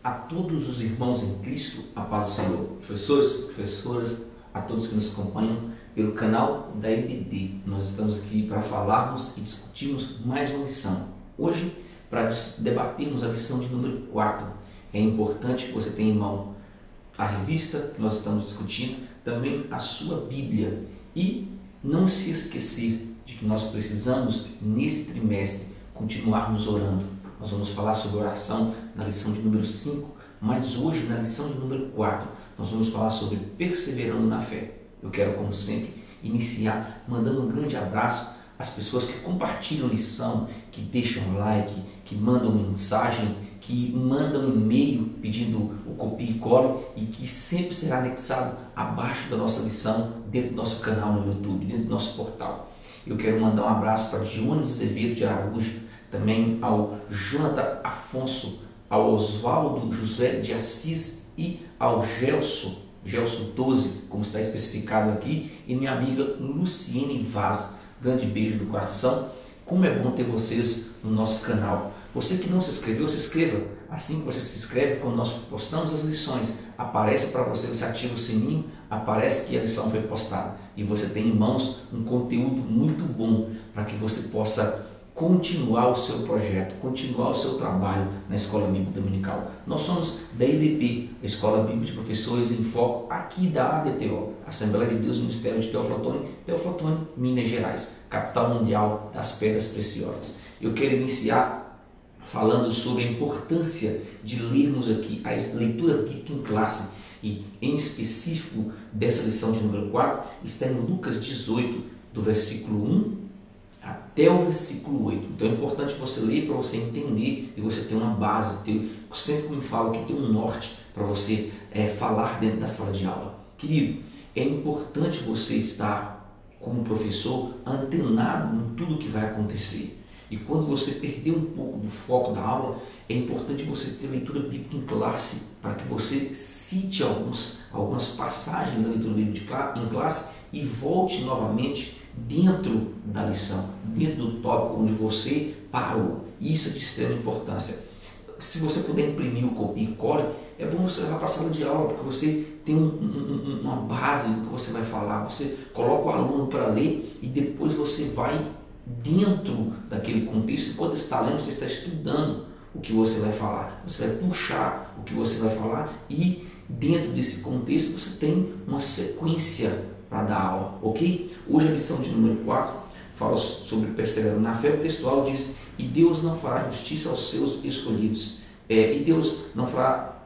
A todos os irmãos em Cristo, a paz do Senhor. Professores, professoras, a todos que nos acompanham pelo canal da EBD. Nós estamos aqui para falarmos e discutirmos mais uma lição. Hoje, para debatermos a lição de número 4. É importante que você tenha em mão a revista que nós estamos discutindo, também a sua Bíblia. E não se esquecer de que nós precisamos, nesse trimestre, continuarmos orando. Nós vamos falar sobre oração na lição de número 5, mas hoje, na lição de número 4, nós vamos falar sobre perseverando na fé. Eu quero, como sempre, iniciar mandando um grande abraço às pessoas que compartilham a lição, que deixam like, que mandam mensagem, que mandam e-mail pedindo o copia e cole e que sempre será anexado abaixo da nossa lição, dentro do nosso canal no YouTube, dentro do nosso portal. Eu quero mandar um abraço para Jones Azevedo de Araújo, também ao Jonathan Afonso, ao Oswaldo José de Assis e ao Gelson 12, como está especificado aqui, e minha amiga Luciene Vaz. Grande beijo do coração. Como é bom ter vocês no nosso canal. Você que não se inscreveu, se inscreva. Assim que você se inscreve, quando nós postamos as lições, aparece para você, você ativa o sininho, aparece que a lição foi postada. E você tem em mãos um conteúdo muito bom para que você possa continuar o seu projeto, continuar o seu trabalho na Escola Bíblica Dominical. Nós somos da EBP, a Escola Bíblica de Professores em Foco, aqui da ABTO, Assembleia de Deus Ministério de Teoflotone, Minas Gerais, capital mundial das pedras preciosas. Eu quero iniciar falando sobre a importância de lermos aqui a leitura bíblica em classe, e em específico dessa lição de número 4, está em Lucas 18, do versículo 1 até o versículo 8. Então é importante você ler para você entender e você ter uma base, sempre que me falo que tem um norte para você falar dentro da sala de aula. Querido, é importante você estar como professor antenado em tudo que vai acontecer. E quando você perder um pouco do foco da aula, é importante você ter leitura bíblica em classe para que você cite algumas passagens da leitura bíblica em classe e volte novamente dentro da lição, dentro do tópico onde você parou. Isso é de extrema importância. Se você puder imprimir o copia e cole, é bom você levar para a sala de aula, porque você tem uma base do que você vai falar. Você coloca o aluno para ler e depois você vai dentro daquele contexto. Enquanto está lendo, você está estudando o que você vai falar. Você vai puxar o que você vai falar e dentro desse contexto você tem uma sequência para dar aula, ok? Hoje a lição de número 4 fala sobre perseverando na fé. O textual diz: e Deus não fará justiça aos seus escolhidos. E Deus não fará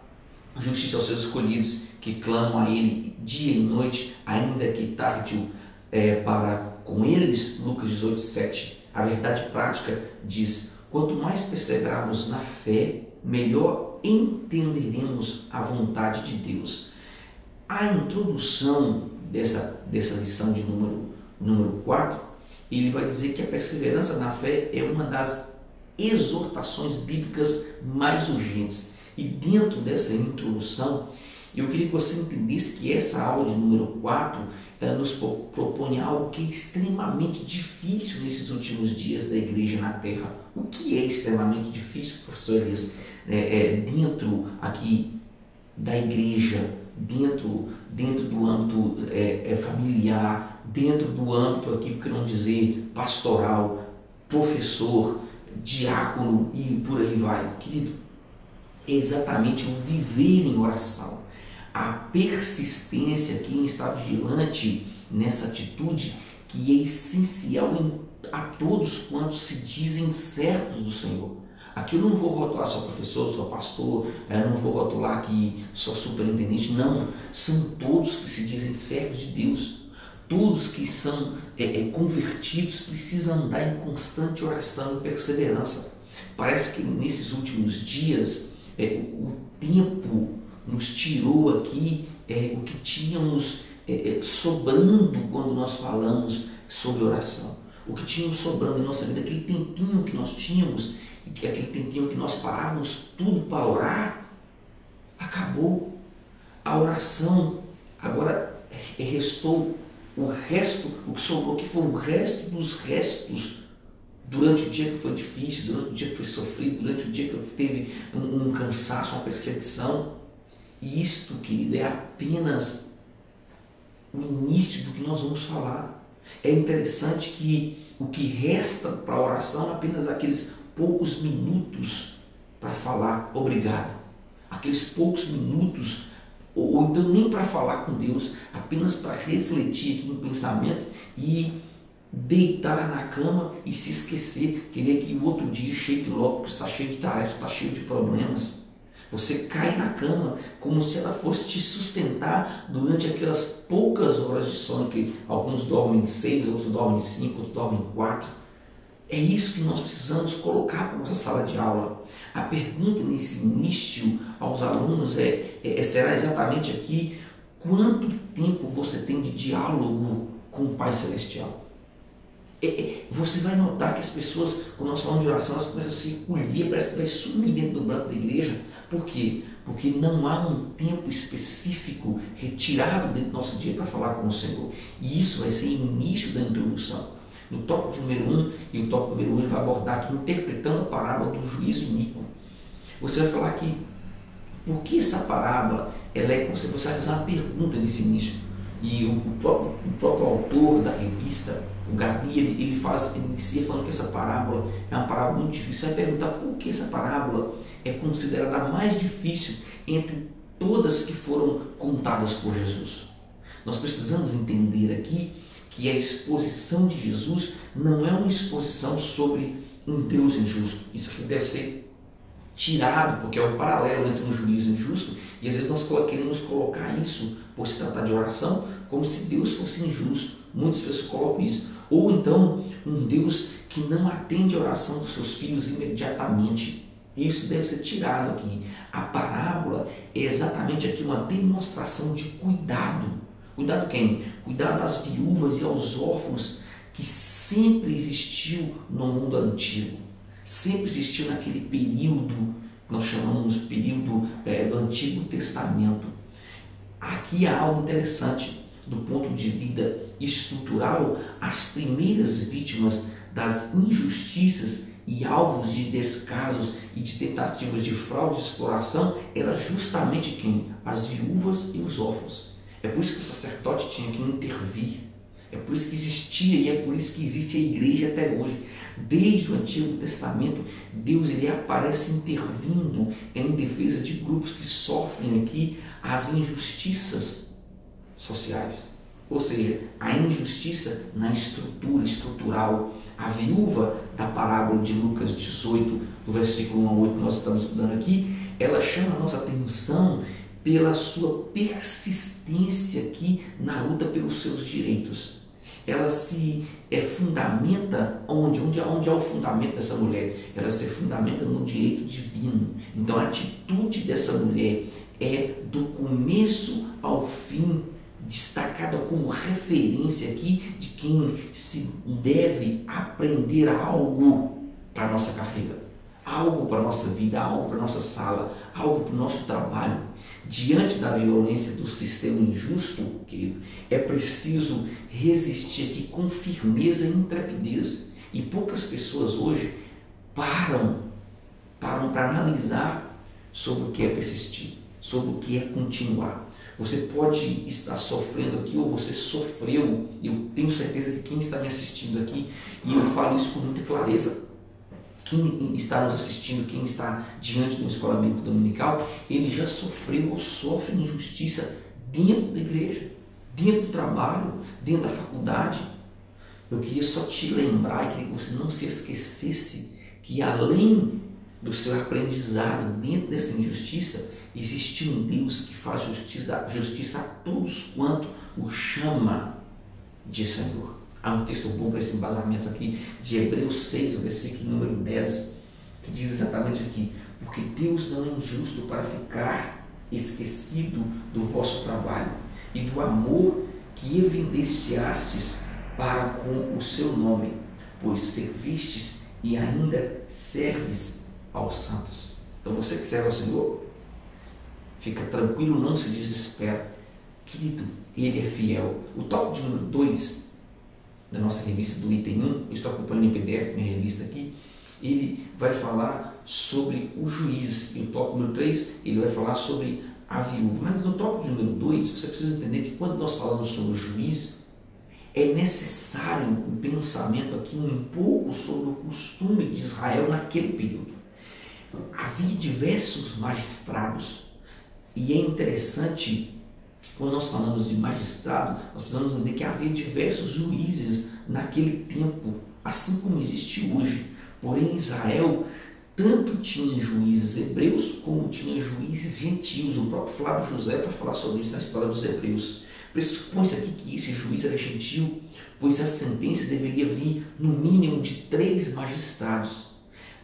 justiça aos seus escolhidos que clamam a Ele dia e noite, ainda que tardio para com eles. Lucas 18, 7. A verdade prática diz: quanto mais perseverarmos na fé, melhor entenderemos a vontade de Deus. A introdução dessa lição de número 4, ele vai dizer que a perseverança na fé é uma das exortações bíblicas mais urgentes. E dentro dessa introdução, eu queria que você entendesse que essa aula de número 4 ela nos propõe algo que é extremamente difícil nesses últimos dias da igreja na terra. O que é extremamente difícil, professor Elias? Dentro aqui da igreja, dentro do âmbito familiar, dentro do âmbito aqui, por que não dizer, pastoral, professor, diácono e por aí vai. Querido, é exatamente o viver em oração, a persistência aqui em estar vigilante nessa atitude que é essencial a todos quantos se dizem servos do Senhor. Aqui eu não vou rotular só professor, só pastor, não vou rotular que só superintendente, não. São todos que se dizem servos de Deus. Todos que são convertidos precisam andar em constante oração e perseverança. Parece que nesses últimos dias o tempo nos tirou aqui o que tínhamos sobrando quando nós falamos sobre oração. O que tínhamos sobrando em nossa vida, aquele tempinho que nós tínhamos, aquele tempinho que nós parávamos tudo para orar, acabou. A oração agora restou o resto, o que sobrou que foi o resto dos restos durante o dia que foi difícil, durante o dia que foi sofrido, durante o dia que teve um cansaço, uma perseguição. E isto, querido, é apenas o início do que nós vamos falar. É interessante que o que resta para a oração é apenas aqueles poucos minutos para falar obrigado. Aqueles poucos minutos, ou então nem para falar com Deus, apenas para refletir aqui no pensamento e deitar na cama e se esquecer, querer que o outro dia chegue logo, porque está cheio de tarefas, está cheio de problemas. Você cai na cama como se ela fosse te sustentar durante aquelas poucas horas de sono, que alguns dormem 6, outros dormem 5, outros dormem 4. É isso que nós precisamos colocar para a nossa sala de aula. A pergunta nesse início aos alunos será exatamente aqui: quanto tempo você tem de diálogo com o Pai Celestial? Você vai notar que as pessoas, quando nós falamos de oração, elas começam a se encolher, parece que vai sumir dentro do banco da igreja. Por quê? Porque não há um tempo específico retirado dentro do nosso dia para falar com o Senhor. E isso vai ser o início da introdução. No tópico número 1, e o tópico número 1 ele vai abordar aqui, interpretando a parábola do juízo iníquo. Você vai falar aqui, por que essa parábola, você vai fazer uma pergunta nesse início. E o próprio autor da revista, o Gabi, ele inicia falando que essa parábola é uma parábola muito difícil. Você vai perguntar por que essa parábola é considerada a mais difícil entre todas que foram contadas por Jesus. Nós precisamos entender aqui que a exposição de Jesus não é uma exposição sobre um Deus injusto. Isso aqui deve ser tirado, porque é um paralelo entre um juízo injusto, e às vezes nós queremos colocar isso, por se tratar de oração, como se Deus fosse injusto. Muitas pessoas colocam isso. Ou então, um Deus que não atende a oração dos seus filhos imediatamente. Isso deve ser tirado aqui. A parábola é exatamente aqui uma demonstração de cuidado. Cuidado quem? Cuidado às viúvas e aos órfãos, que sempre existiu no mundo antigo. Sempre existiu naquele período, que nós chamamos de período do Antigo Testamento. Aqui há algo interessante. Do ponto de vista estrutural, as primeiras vítimas das injustiças e alvos de descasos e de tentativas de fraude e exploração eram justamente quem? As viúvas e os órfãos. É por isso que o sacerdote tinha que intervir. É por isso que existia e é por isso que existe a igreja até hoje. Desde o Antigo Testamento, Deus aparece intervindo em defesa de grupos que sofrem aqui as injustiças sociais, ou seja, a injustiça na estrutura estrutural. A viúva da parábola de Lucas 18, do versículo 1 a 8, que nós estamos estudando aqui, ela chama a nossa atenção pela sua persistência aqui na luta pelos seus direitos. Ela se fundamenta onde há o fundamento dessa mulher? Ela se fundamenta no direito divino. Então a atitude dessa mulher é do começo ao fim destacada como referência aqui de quem se deve aprender algo para a nossa carreira, algo para a nossa vida, algo para a nossa sala, algo para o nosso trabalho. Diante da violência do sistema injusto, querido, é preciso resistir aqui com firmeza e intrepidez. E poucas pessoas hoje param para analisar sobre o que é persistir, sobre o que é continuar. Você pode estar sofrendo aqui, ou você sofreu. Eu tenho certeza que quem está me assistindo aqui, e eu falo isso com muita clareza, quem está nos assistindo, quem está diante de uma escola bíblica dominical, ele já sofreu ou sofre injustiça dentro da igreja, dentro do trabalho, dentro da faculdade. Eu queria só te lembrar, e queria que você não se esquecesse que além do seu aprendizado dentro dessa injustiça, existe um Deus que faz justiça a todos quanto o chama de Senhor. Há um texto bom para esse embasamento aqui, de Hebreus 6, o versículo número 10, que diz exatamente aqui: porque Deus não é injusto para ficar esquecido do vosso trabalho e do amor que evidenciastes para com o seu nome, pois servistes e ainda serves aos santos. Então você que serve ao Senhor, fica tranquilo, não se desespera. Querido, Ele é fiel. O tópico de número 2, da nossa revista do item 1, eu estou acompanhando em PDF minha revista aqui, ele vai falar sobre o juiz. E o tópico número 3, ele vai falar sobre a viúva. Mas no tópico número 2, você precisa entender que quando nós falamos sobre o juiz, é necessário um pensamento aqui um pouco sobre o costume de Israel naquele período. Havia diversos magistrados, e é interessante que quando nós falamos de magistrado, nós precisamos entender que havia diversos juízes naquele tempo, assim como existe hoje. Porém, Israel tanto tinha juízes hebreus como tinha juízes gentios. O próprio Flávio José vai falar sobre isso na história dos hebreus. Pressupõe-se aqui que esse juiz era gentio, pois a sentença deveria vir no mínimo de 3 magistrados.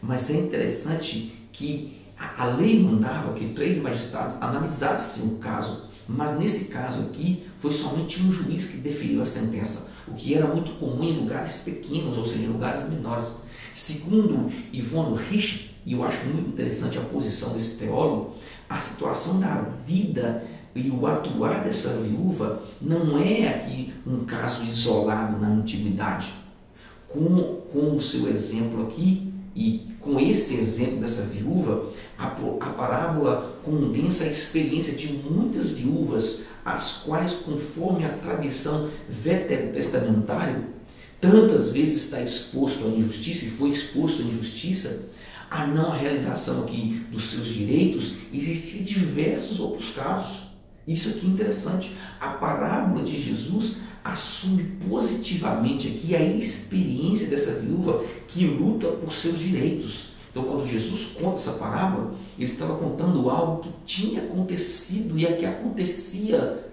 Mas é interessante que a lei mandava que 3 magistrados analisassem o caso, mas nesse caso aqui foi somente um juiz que deferiu a sentença, o que era muito comum em lugares pequenos, ou seja, em lugares menores. Segundo Yvonne Richt, e eu acho muito interessante a posição desse teólogo, a situação da vida e o atuar dessa viúva não é aqui um caso isolado na antiguidade. Com o seu exemplo aqui, e com esse exemplo dessa viúva, a parábola condensa a experiência de muitas viúvas, as quais, conforme a tradição veterotestamentária, tantas vezes está exposto à injustiça e foi exposto à injustiça, a não realização aqui dos seus direitos, existem diversos outros casos. Isso aqui é interessante. A parábola de Jesus assume positivamente aqui a experiência dessa viúva que luta por seus direitos. Então, quando Jesus conta essa parábola, ele estava contando algo que tinha acontecido e que acontecia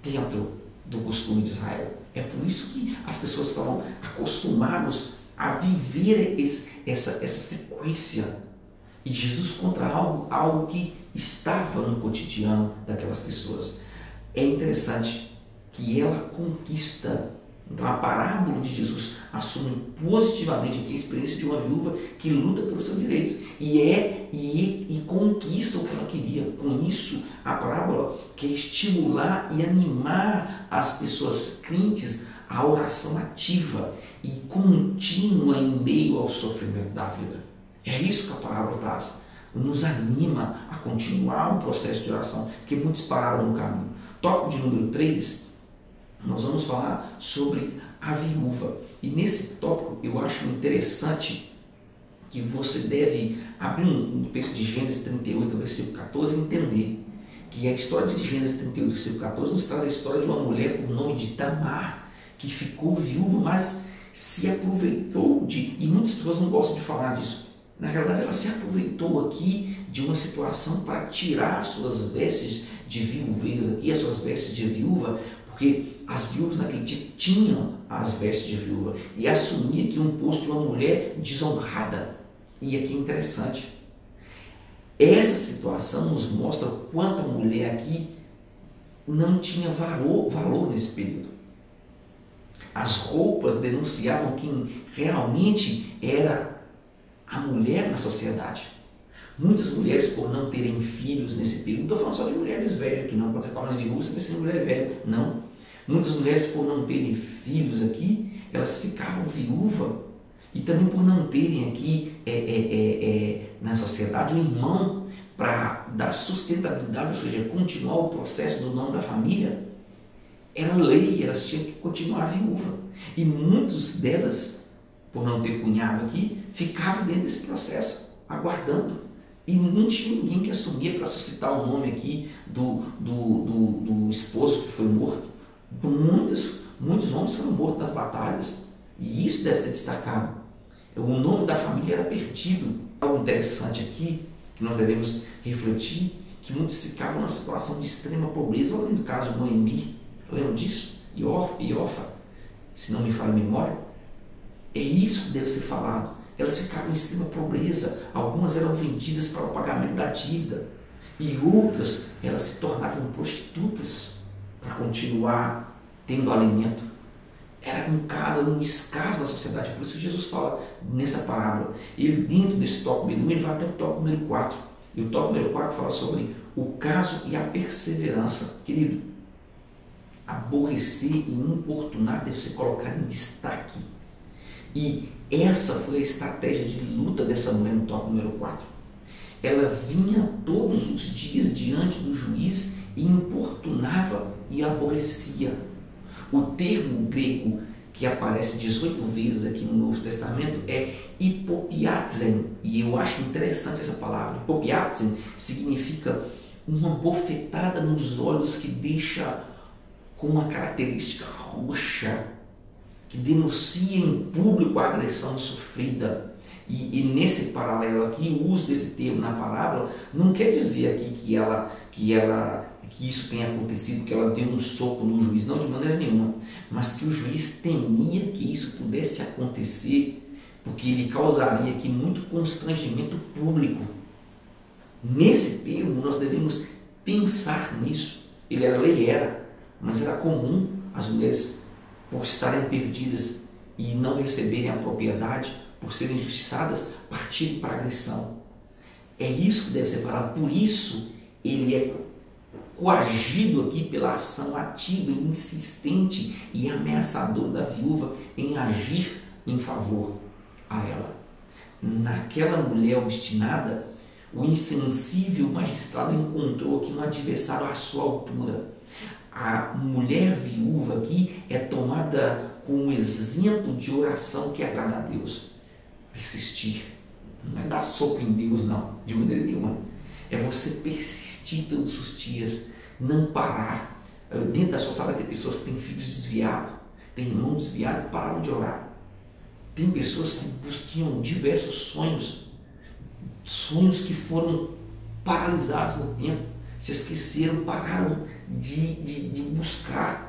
dentro do costume de Israel. É por isso que as pessoas estavam acostumadas a viver essa sequência. E Jesus conta algo que estava no cotidiano daquelas pessoas. É interessante que ela conquista. Então a parábola de Jesus assume positivamente aqui a experiência de uma viúva que luta pelo seu direito e conquista o que ela queria. Com isso, a parábola quer estimular e animar as pessoas crentes à oração ativa e contínua em meio ao sofrimento da vida. É isso que a parábola traz. Nos anima a continuar um processo de oração, que muitos pararam no caminho. Tópico de número 3, nós vamos falar sobre a viúva. E nesse tópico eu acho interessante que você deve abrir um texto de Gênesis 38, versículo 14, e entender que a história de Gênesis 38, versículo 14, nos traz a história de uma mulher por nome de Tamar, que ficou viúva, mas se aproveitou e muitas pessoas não gostam de falar disso. Na realidade, ela se aproveitou aqui de uma situação para tirar suas vestes de viuvez aqui, as suas vestes de viúva, porque as viúvas naquele dia tinham as vestes de viúva e assumia aqui um posto de uma mulher desonrada. E aqui é interessante. Essa situação nos mostra o quanto a mulher aqui não tinha valor nesse período. As roupas denunciavam quem realmente era a mulher na sociedade. Muitas mulheres, por não terem filhos nesse período, não estou falando só de mulheres velhas, que não, quando você fala de viúva, você pensa em mulher velha, não. Muitas mulheres, por não terem filhos aqui, elas ficavam viúvas, e também por não terem aqui na sociedade um irmão para dar sustentabilidade, ou seja, continuar o processo do nome da família. Era lei, elas tinham que continuar viúva. E muitas delas, por não ter cunhado aqui, ficavam dentro desse processo, aguardando. E não tinha ninguém que assumia para suscitar o nome aqui do esposo que foi morto. Muitos homens foram mortos nas batalhas. E isso deve ser destacado. O nome da família era perdido. Algo interessante aqui, que nós devemos refletir, que muitos ficavam numa situação de extrema pobreza. Olha no caso de Noemi, lembram disso? E Orfa, se não me falha a memória. É isso que deve ser falado. Elas ficavam em extrema pobreza, algumas eram vendidas para o pagamento da dívida e outras elas se tornavam prostitutas para continuar tendo alimento. Era um escasso na sociedade, por isso que Jesus fala nessa parábola. Ele, dentro desse tópico número 1, ele vai até o tópico número 4. E o tópico número 4 fala sobre o caso e a perseverança. Querido, aborrecer e importunar deve ser colocado em destaque. E essa foi a estratégia de luta dessa mulher no tópico número 4. Ela vinha todos os dias diante do juiz e importunava e aborrecia. O termo grego que aparece 18 vezes aqui no Novo Testamento é hipopiatzen, e eu acho interessante essa palavra. Hipopiatzen significa uma bofetada nos olhos que deixa com uma característica roxa, que denuncia em público a agressão sofrida. E nesse paralelo aqui, o uso desse termo na parábola não quer dizer aqui que isso tenha acontecido, que ela deu um soco no juiz, não, de maneira nenhuma, mas que o juiz temia que isso pudesse acontecer, porque ele causaria aqui muito constrangimento público. Nesse termo nós devemos pensar nisso. Ele era lei, mas era comum as mulheres, por estarem perdidas e não receberem a propriedade, por serem injustiçadas, partirem para a agressão. É isso que deve ser falado. Por isso ele é coagido aqui pela ação ativa, insistente e ameaçadora da viúva em agir em favor a ela. Naquela mulher obstinada, o insensível magistrado encontrou aqui um adversário à sua altura. A mulher viúva aqui é tomada como um exemplo de oração que agrada a Deus. Persistir. Não é dar soco em Deus, não, de maneira nenhuma. É você persistir todos os dias, não parar. Dentro da sua sala tem pessoas que têm filhos desviados, têm irmãos desviados que pararam de orar. Tem pessoas que tinham diversos sonhos que foram paralisados no tempo, se esqueceram, pararam de buscar.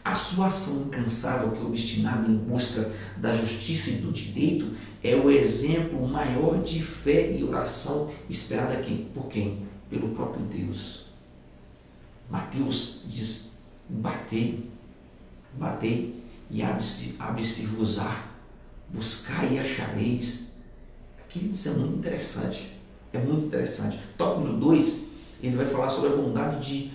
A sua ação incansável, que é obstinada em busca da justiça e do direito, é o exemplo maior de fé e oração esperada aqui. Por quem? Pelo próprio Deus. Mateus diz: batei e abre-se-vos-á, buscai e achareis. Queridos, isso é muito interessante. É muito interessante. Tópico número 2, ele vai falar sobre a bondade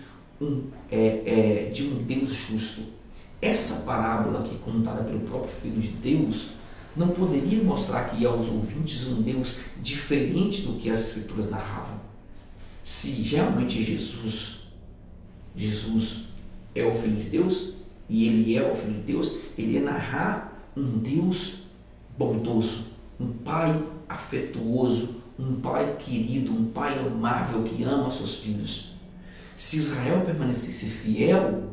de um Deus justo. Essa parábola aqui, contada pelo próprio Filho de Deus, não poderia mostrar aqui aos ouvintes um Deus diferente do que as Escrituras narravam. Se realmente Jesus é o Filho de Deus, e Ele é o Filho de Deus, Ele ia narrar um Deus bondoso, um Pai afetuoso, um Pai querido, um Pai amável que ama seus filhos. Se Israel permanecesse fiel,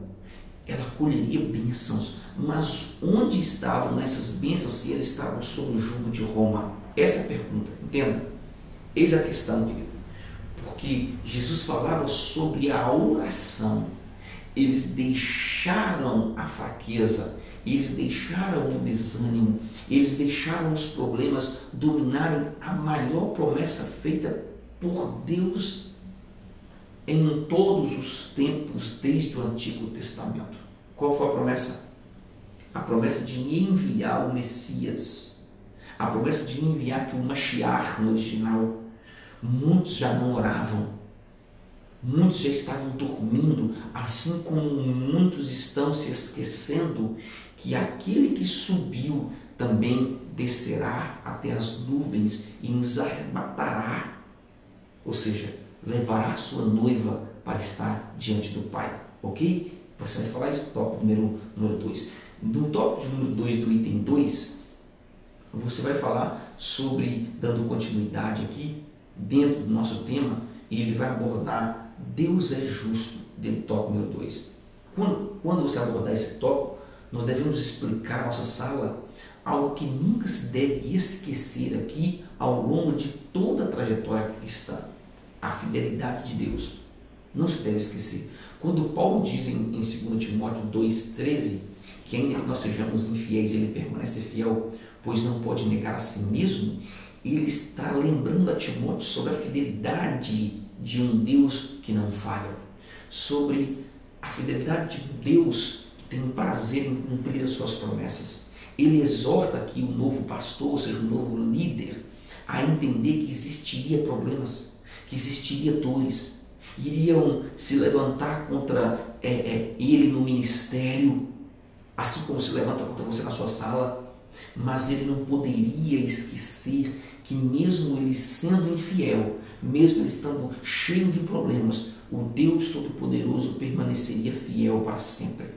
ela colheria bênçãos. Mas onde estavam essas bênçãos se eles estavam sob o jugo de Roma? Essa é a pergunta, entenda? Eis a questão, querido. Porque Jesus falava sobre a oração. Eles deixaram a fraqueza, eles deixaram o desânimo, eles deixaram os problemas dominarem a maior promessa feita por Deus em todos os tempos, desde o Antigo Testamento. Qual foi a promessa? A promessa de enviar o Messias. A promessa de enviar que o Mashiach no original. Muitos já não oravam. Muitos já estavam dormindo, assim como muitos estão se esquecendo que aquele que subiu também descerá até as nuvens e nos arrebatará. Ou seja, levará a sua noiva para estar diante do Pai, ok? Você vai falar isso no tópico número 2. No tópico número 2 do item 2, você vai falar sobre, dando continuidade aqui, dentro do nosso tema, e ele vai abordar Deus é justo, dentro do tópico número 2. Quando você abordar esse tópico, nós devemos explicar à nossa sala algo que nunca se deve esquecer aqui ao longo de toda a trajetória cristã. A fidelidade de Deus. Não se deve esquecer. Quando Paulo diz em 2 Timóteo 2,13 que ainda que nós sejamos infiéis, ele permanece fiel, pois não pode negar a si mesmo, ele está lembrando a Timóteo sobre a fidelidade de um Deus que não falha, sobre a fidelidade de um Deus que tem prazer em cumprir as suas promessas. Ele exorta aqui o novo pastor, ou seja, o novo líder, a entender que existiria problemas, que existiria dores, iriam se levantar contra ele no ministério, assim como se levanta contra você na sua sala, mas ele não poderia esquecer que mesmo ele sendo infiel, mesmo ele estando cheio de problemas, o Deus Todo-Poderoso permaneceria fiel para sempre.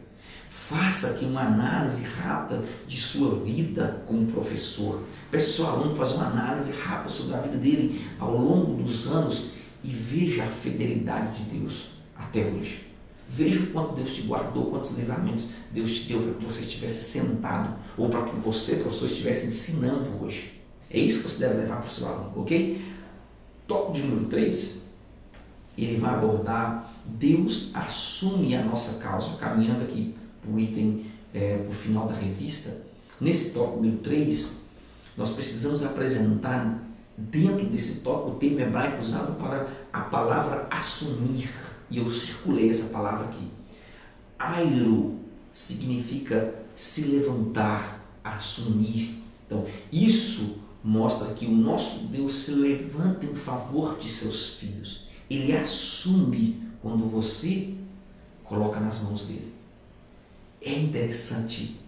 Faça aqui uma análise rápida de sua vida como professor. Peça ao seu aluno fazer uma análise rápida sobre a vida dele ao longo dos anos e veja a fidelidade de Deus até hoje. Veja o quanto Deus te guardou, quantos livramentos Deus te deu para que você estivesse sentado ou para que você, professor, estivesse ensinando hoje. É isso que você deve levar para o seu aluno, ok? Tópico de número 3, ele vai abordar Deus assume a nossa causa, caminhando aqui para o item, para o final da revista. Nesse tópico número 3, nós precisamos apresentar dentro desse tópico o termo hebraico usado para a palavra assumir. E eu circulei essa palavra aqui. Airo significa se levantar, assumir. Então, isso mostra que o nosso Deus se levanta em favor de seus filhos. Ele assume quando você coloca nas mãos dele. É interessante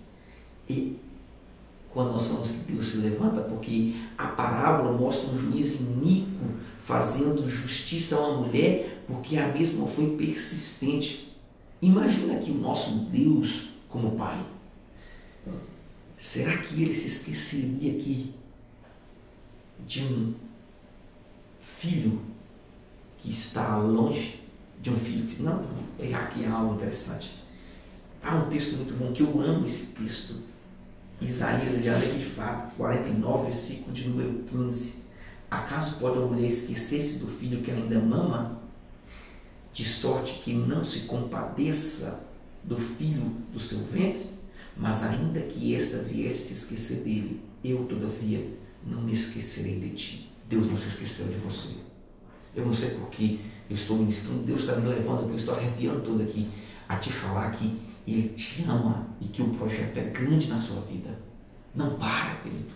quando nós falamos que Deus se levanta, porque a parábola mostra um juiz iníquo fazendo justiça a uma mulher porque a mesma foi persistente. Imagina aqui o nosso Deus como Pai. Será que ele se esqueceria aqui de um filho que está longe? De um filho que... Não, aqui é algo interessante. Há um texto muito bom que eu amo esse texto. Isaías, ele alega de fato, 49, versículo de número 15. Acaso pode uma mulher esquecer-se do filho que ainda mama, de sorte que não se compadeça do filho do seu ventre? Mas ainda que esta viesse se esquecer dele, eu, todavia, não me esquecerei de ti. Deus não se esqueceu de você. Eu não sei porque eu estou ministrando, Deus está me levando, porque eu estou arrepiando todo aqui, a te falar que Ele te ama e que o projeto é grande na sua vida. Não para, querido.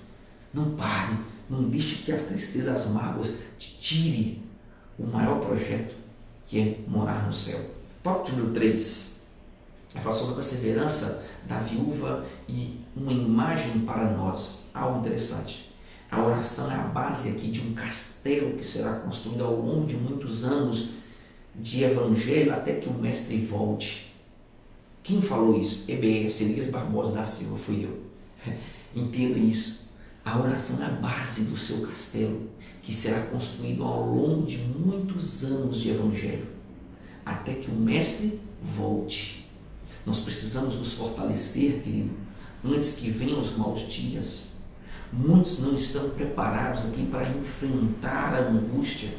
Não pare. Não deixe que as tristezas, as mágoas te tire o maior projeto, que é morar no céu. Tópico número 3. Vai falar sobre a perseverança da viúva e uma imagem para nós. Algo interessante. A oração é a base aqui de um castelo que será construído ao longo de muitos anos de evangelho até que o mestre volte. Quem falou isso? EBS, Elias Barbosa da Silva, fui eu. Entenda isso. A oração é a base do seu castelo, que será construído ao longo de muitos anos de evangelho, até que o mestre volte. Nós precisamos nos fortalecer, querido, antes que venham os maus dias. Muitos não estão preparados aqui para enfrentar a angústia,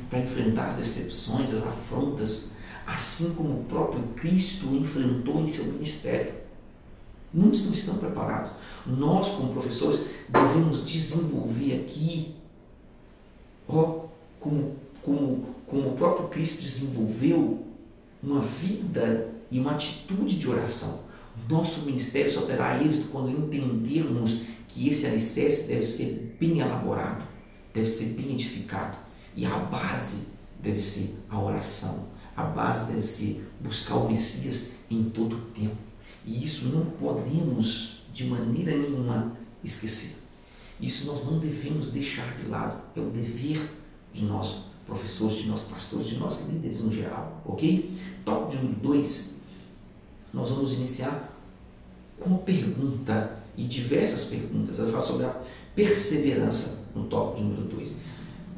para enfrentar as decepções, as afrontas, assim como o próprio Cristo enfrentou em seu ministério. Muitos não estão preparados. Nós, como professores, devemos desenvolver aqui, como o próprio Cristo desenvolveu, uma vida e uma atitude de oração. Nosso ministério só terá êxito quando entendermos que esse alicerce deve ser bem elaborado, deve ser bem edificado, e a base deve ser a oração. A base deve ser buscar o Messias em todo o tempo. E isso não podemos de maneira nenhuma esquecer. Isso nós não devemos deixar de lado. É o dever de nós professores, de nós pastores, de nós líderes no geral. Ok? Tópico de número 2. Nós vamos iniciar com uma pergunta e diversas perguntas. Eu vou falar sobre a perseverança no tópico de número 2.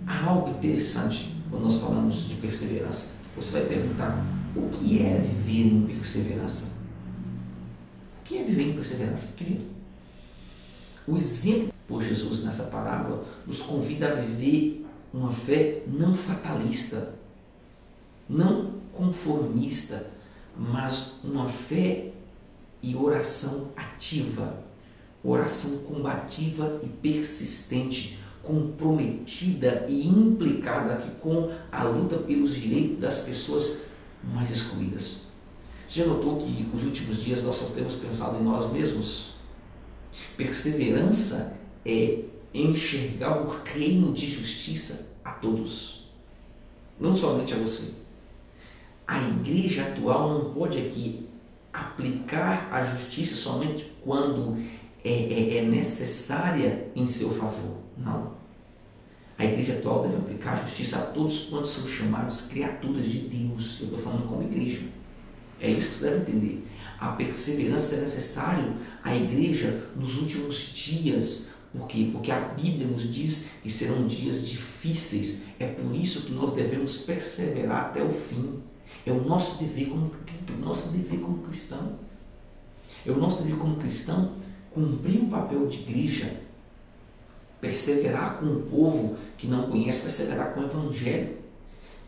Há algo interessante quando nós falamos de perseverança. Você vai perguntar: o que é viver em perseverança? O que é viver em perseverança, querido? O exemplo por Jesus nessa parábola nos convida a viver uma fé não fatalista, não conformista, mas uma fé e oração ativa, oração combativa e persistente, comprometida e implicada aqui com a luta pelos direitos das pessoas mais excluídas. Você já notou que nos últimos dias nós só temos pensado em nós mesmos? Perseverança é enxergar o reino de justiça a todos. não somente a você. A igreja atual não pode aqui aplicar a justiça somente quando é necessária em seu favor. Não. A igreja atual deve aplicar a justiça a todos quantos são chamados criaturas de Deus. Eu estou falando como igreja. É isso que você deve entender. A perseverança é necessário à igreja nos últimos dias. Por quê? Porque a Bíblia nos diz que serão dias difíceis. É por isso que nós devemos perseverar até o fim. É o nosso dever como cristão. É o nosso dever como cristão cumprir o papel de igreja, perseverar com o povo que não conhece, perseverar com o Evangelho.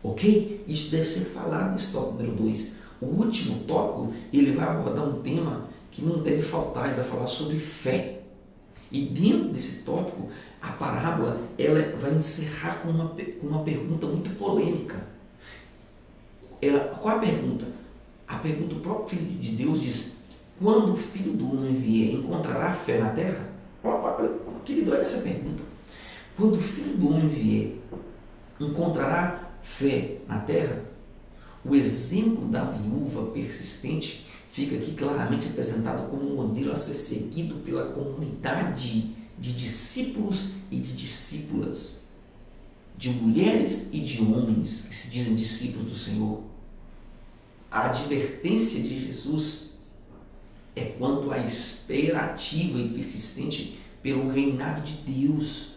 Ok? Isso deve ser falado nesse tópico número 2. O último tópico, ele vai abordar um tema que não deve faltar, ele vai falar sobre fé. E dentro desse tópico, a parábola ela vai encerrar com uma pergunta muito polêmica. Qual a pergunta? A pergunta do próprio Filho de Deus diz: quando o Filho do Homem vier, encontrará fé na terra? Querido, olha essa pergunta. Quando o Filho do Homem vier, encontrará fé na terra? O exemplo da viúva persistente fica aqui claramente apresentado como um modelo a ser seguido pela comunidade de discípulos e de discípulas, de mulheres e de homens que se dizem discípulos do Senhor. A advertência de Jesus é quanto à espera ativa e persistente pelo reinado de Deus.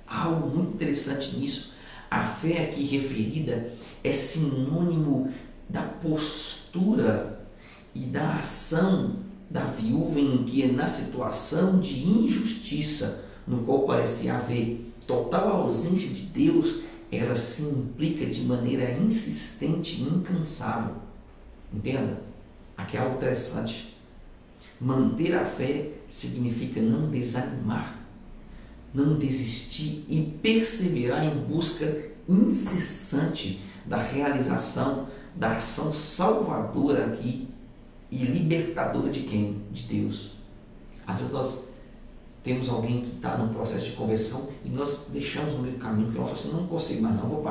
Há algo muito interessante nisso. A fé aqui referida é sinônimo da postura e da ação da viúva em que, na situação de injustiça, no qual parecia haver total ausência de Deus, ela se implica de maneira insistente e incansável. Entenda? Aqui é algo interessante. Manter a fé significa não desanimar, não desistir e perseverar em busca incessante da realização da ação salvadora aqui e libertadora de quem? De Deus. Às vezes nós temos alguém que está num processo de conversão e nós deixamos no meio do caminho, porque nós falamos assim: não consigo mais, não, vou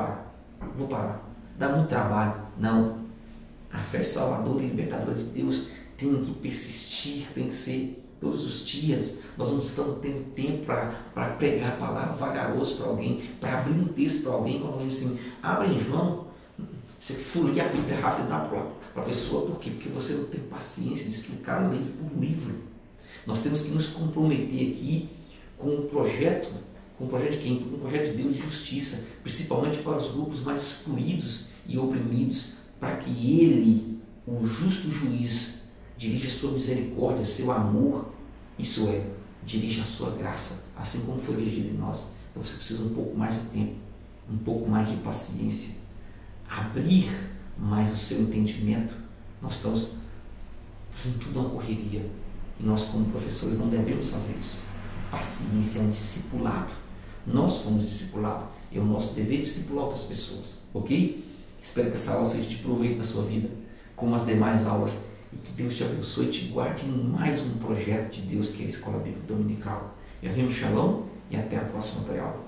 parar, dá muito trabalho. Não, a fé salvadora e libertadora de Deus tem que persistir, tem que ser todos os dias. Nós não estamos tendo tempo para pregar a palavra vagaroso para alguém, para abrir um texto para alguém, quando alguém diz assim: abre em João, você folheia a Bíblia rápido e dá para a pessoa. Por quê? Porque você não tem paciência de explicar livro por livro. Nós temos que nos comprometer aqui com o projeto de quem? Com o projeto de Deus de justiça, principalmente para os grupos mais excluídos e oprimidos, para que Ele, o justo juiz, dirija a sua misericórdia, seu amor, isso é, dirija a sua graça, assim como foi dirigido em nós. Então você precisa um pouco mais de tempo, um pouco mais de paciência, abrir mais o seu entendimento. Nós estamos fazendo tudo uma correria. E nós, como professores, não devemos fazer isso. Paciência é um discipulado. Nós fomos discipulados. É o nosso dever discipular outras pessoas. Ok? Espero que essa aula seja de proveito na sua vida, como as demais aulas. E que Deus te abençoe e te guarde em mais um projeto de Deus, que é a Escola Bíblica Dominical. Eu rimo Shalom e até a próxima aula.